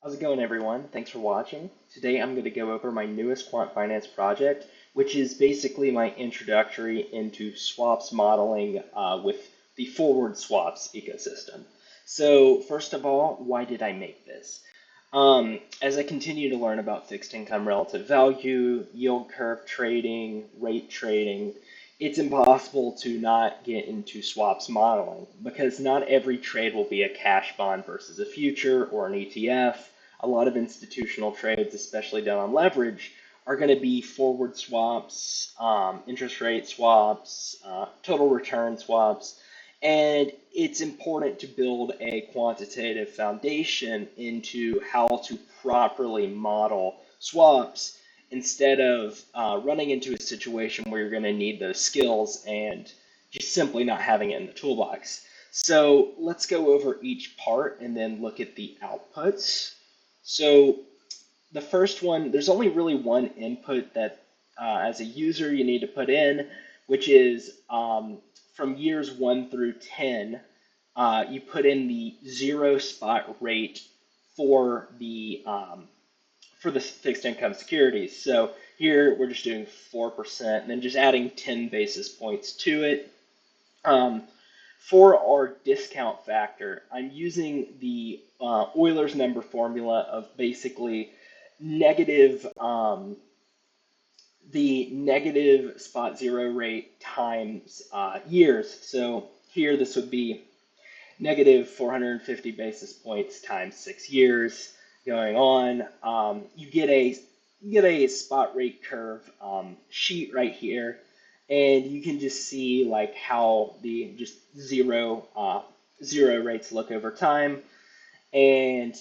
How's it going, everyone? Thanks for watching. Today I'm going to go over my newest quant finance project, which is basically my introductory into swaps modeling with the forward swaps ecosystem. So first of all, why did I make this? As I continue to learn about fixed income relative value, yield curve trading, rate trading, it's impossible to not get into swaps modeling because not every trade will be a cash bond versus a future or an ETF. A lot of institutional trades, especially done on leverage, are going to be forward swaps, interest rate swaps, total return swaps, and it's important to build a quantitative foundation into how to properly model swaps instead of running into a situation where you're going to need those skills and just simply not having it in the toolbox. So let's go over each part and then look at the outputs. So the first one, there's only really one input that as a user you need to put in, which is from years 1 through 10, you put in the zero spot rate for the fixed income securities. So here we're just doing 4% and then just adding 10 basis points to it. For our discount factor, I'm using the Euler's number formula of basically negative the negative spot zero rate times years. So here this would be negative 450 basis points times 6 years going on. You get a spot rate curve sheet right here, and you can just see like how the just zero rates look over time, and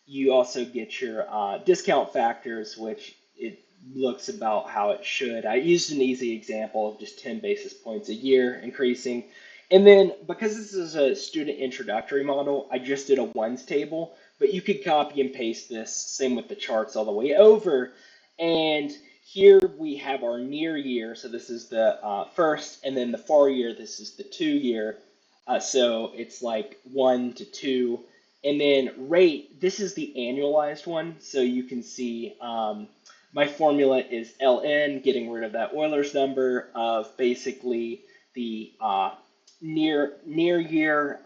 you also get your discount factors, which it looks about how it should. I used an easy example of just 10 basis points a year increasing. And then because this is a student introductory model, I just did a ones table, but you could copy and paste this, same with the charts all the way over. And here we have our near year. So this is the first, and then the far year, this is the 2 year. So it's like 1 to 2. And then rate, this is the annualized one. So you can see my formula is ln, getting rid of that Euler's number of basically the near year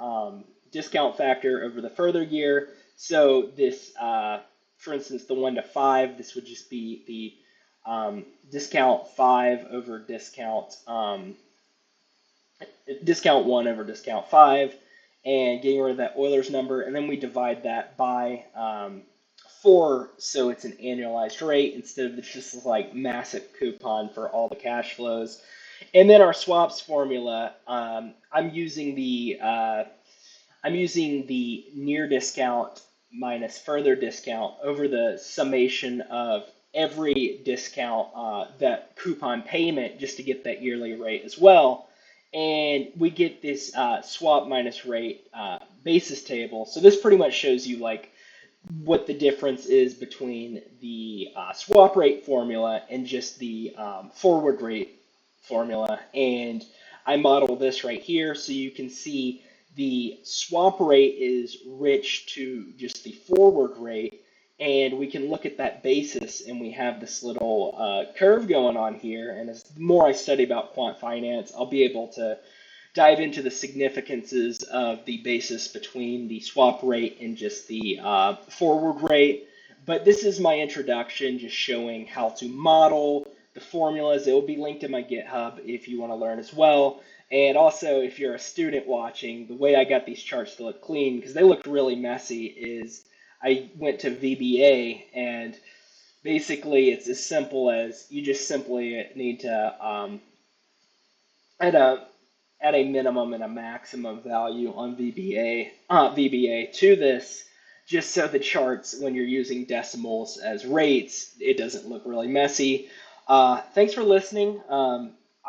discount factor over the further year. So this, for instance, the 1 to 5, this would just be the discount 5 over discount 1 over discount 5, and getting rid of that Euler's number, and then we divide that by 4, so it's an annualized rate instead of just like massive coupon for all the cash flows. And then our swaps formula, I'm using the near discount minus further discount over the summation of every discount that coupon payment just to get that yearly rate as well. And we get this swap minus rate basis table. So this pretty much shows you like what the difference is between the swap rate formula and just the forward rate formula. And I model this right here so you can see the swap rate is rich to just the forward rate, and we can look at that basis, and we have this little curve going on here. And as the more I study about quant finance, I'll be able to dive into the significances of the basis between the swap rate and just the forward rate. But this is my introduction, just showing how to model the formulas. It will be linked in my GitHub if you want to learn as well. And also, if you're a student watching, the way I got these charts to look clean, because they looked really messy, is I went to VBA, and basically it's as simple as you just simply need to add a minimum and a maximum value on VBA to this, just so the charts, when you're using decimals as rates, it doesn't look really messy. Thanks for listening.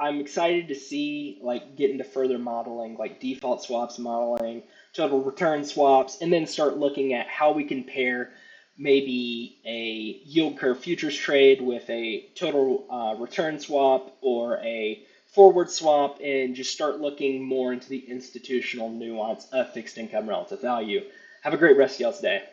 I'm excited to see get into further modeling, like default swaps modeling, total return swaps, and then start looking at how we can pair maybe a yield curve futures trade with a total return swap or a forward swap, and just start looking more into the institutional nuance of fixed income relative value. Have a great rest of y'all's day.